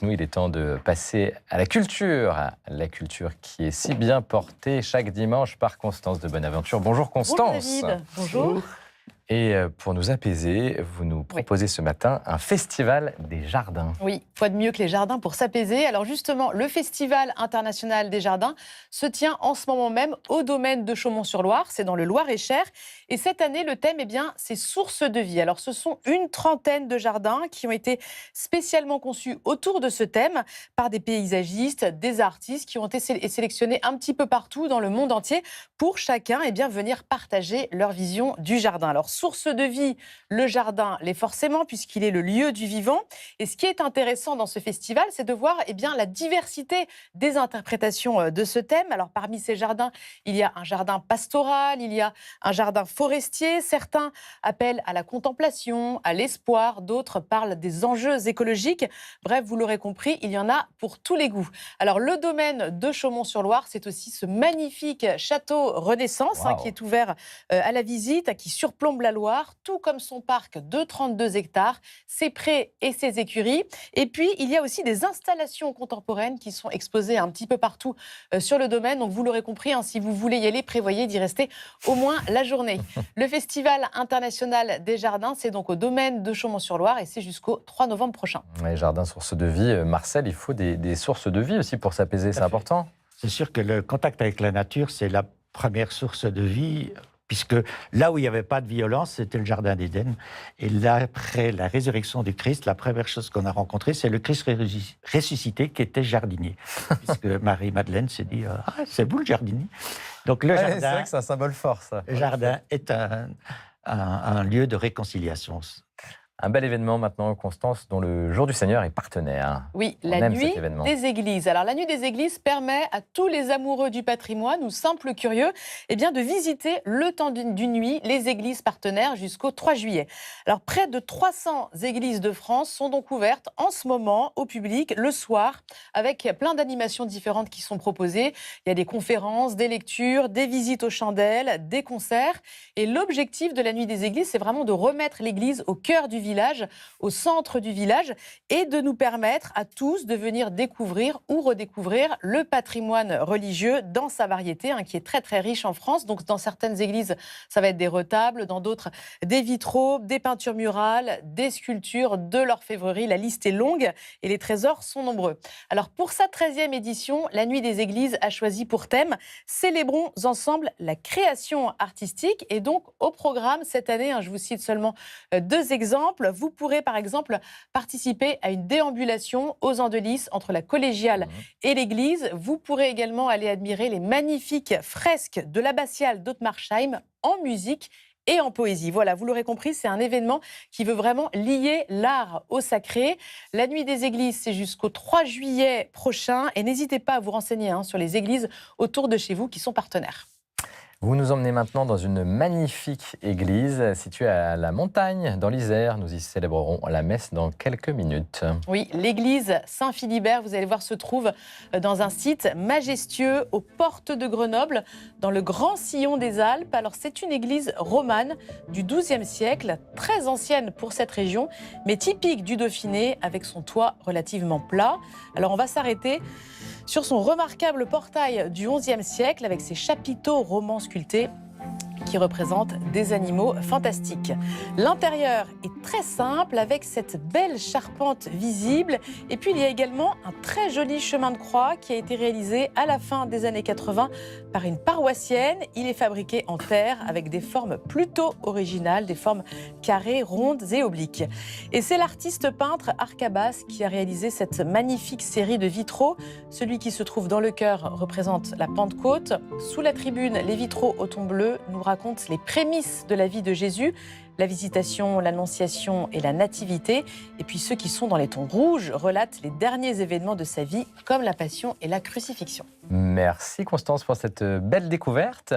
Nous, il est temps de passer à la culture qui est si bien portée chaque dimanche par Constance de Bonaventure. Bonjour Constance. Bonjour David, bonjour. Et pour nous apaiser, vous nous proposez ce matin un festival des jardins. Oui, quoi de mieux que les jardins pour s'apaiser. Alors justement, le Festival international des jardins se tient en ce moment même au domaine de Chaumont-sur-Loire, c'est dans le Loir-et-Cher. Et cette année, le thème, c'est sources de vie. Alors ce sont une trentaine de jardins qui ont été spécialement conçus autour de ce thème par des paysagistes, des artistes qui ont été sélectionnés un petit peu partout dans le monde entier pour chacun venir partager leur vision du jardin. Alors source de vie, le jardin l'est forcément puisqu'il est le lieu du vivant. Et ce qui est intéressant dans ce festival, c'est de voir la diversité des interprétations de ce thème. Alors parmi ces jardins, il y a un jardin pastoral, il y a un jardin forestier. Certains appellent à la contemplation, à l'espoir. D'autres parlent des enjeux écologiques. Bref, vous l'aurez compris, il y en a pour tous les goûts. Alors le domaine de Chaumont-sur-Loire, c'est aussi ce magnifique château Renaissance qui est ouvert à la visite, qui surplombe la Loire, tout comme son parc de 32 hectares, ses prés et ses écuries. Et puis, il y a aussi des installations contemporaines qui sont exposées un petit peu partout sur le domaine. Donc, vous l'aurez compris, si vous voulez y aller, prévoyez d'y rester au moins la journée. Le Festival international des jardins, c'est donc au domaine de Chaumont-sur-Loire et c'est jusqu'au 3 novembre prochain. Les jardins, sources de vie. Marcel, il faut des sources de vie aussi pour s'apaiser, c'est important. C'est sûr que le contact avec la nature, c'est la première source de vie, puisque là où il n'y avait pas de violence, c'était le jardin d'Éden. Et là, après la résurrection du Christ, la première chose qu'on a rencontrée, c'est le Christ ressuscité qui était jardinier. Puisque Marie-Madeleine s'est dit « Ah, c'est vous le jardinier ?» Donc le jardin, c'est vrai que c'est un symbole fort, ça. Le jardin est un lieu de réconciliation. Un bel événement maintenant, Constance, dont le Jour du Seigneur est partenaire. Oui, la nuit des églises. Alors la nuit des églises permet à tous les amoureux du patrimoine ou simples curieux de visiter le temps d'une nuit les églises partenaires jusqu'au 3 juillet. Alors près de 300 églises de France sont donc ouvertes en ce moment au public le soir avec plein d'animations différentes qui sont proposées. Il y a des conférences, des lectures, des visites aux chandelles, des concerts. Et l'objectif de la nuit des églises, c'est vraiment de remettre l'église au cœur du village, au centre du village, et de nous permettre à tous de venir découvrir ou redécouvrir le patrimoine religieux dans sa variété, qui est très très riche en France. Donc dans certaines églises, ça va être des retables, dans d'autres, des vitraux, des peintures murales, des sculptures, de l'orfèvrerie. La liste est longue et les trésors sont nombreux. Alors pour sa 13e édition, la Nuit des Églises a choisi pour thème « Célébrons ensemble la création artistique ». Et donc au programme cette année, je vous cite seulement 2 exemples. Vous pourrez par exemple participer à une déambulation aux Andelys entre la collégiale et l'église. Vous pourrez également aller admirer les magnifiques fresques de l'abbatiale d'Ottmarsheim en musique et en poésie. Voilà, vous l'aurez compris, c'est un événement qui veut vraiment lier l'art au sacré. La Nuit des Églises, c'est jusqu'au 3 juillet prochain. Et n'hésitez pas à vous renseigner sur les églises autour de chez vous qui sont partenaires. Vous nous emmenez maintenant dans une magnifique église située à la montagne, dans l'Isère. Nous y célébrerons la messe dans quelques minutes. Oui, l'église Saint-Philibert, vous allez voir, se trouve dans un site majestueux aux portes de Grenoble, dans le Grand Sillon des Alpes. Alors, c'est une église romane du XIIe siècle, très ancienne pour cette région, mais typique du Dauphiné, avec son toit relativement plat. Alors, on va s'arrêter sur son remarquable portail du XIe siècle avec ses chapiteaux romans sculptés qui représentent des animaux fantastiques. L'intérieur est très simple avec cette belle charpente visible. Et puis il y a également un très joli chemin de croix qui a été réalisé à la fin des années 80 par une paroissienne. Il est fabriqué en terre avec des formes plutôt originales, des formes carrées, rondes et obliques. Et c'est l'artiste peintre Arcabas qui a réalisé cette magnifique série de vitraux. Celui qui se trouve dans le chœur représente la Pentecôte. Sous la tribune, les vitraux au ton bleu nous raconte les prémices de la vie de Jésus, la visitation, l'annonciation et la nativité. Et puis ceux qui sont dans les tons rouges relatent les derniers événements de sa vie, comme la passion et la crucifixion. Merci Constance pour cette belle découverte.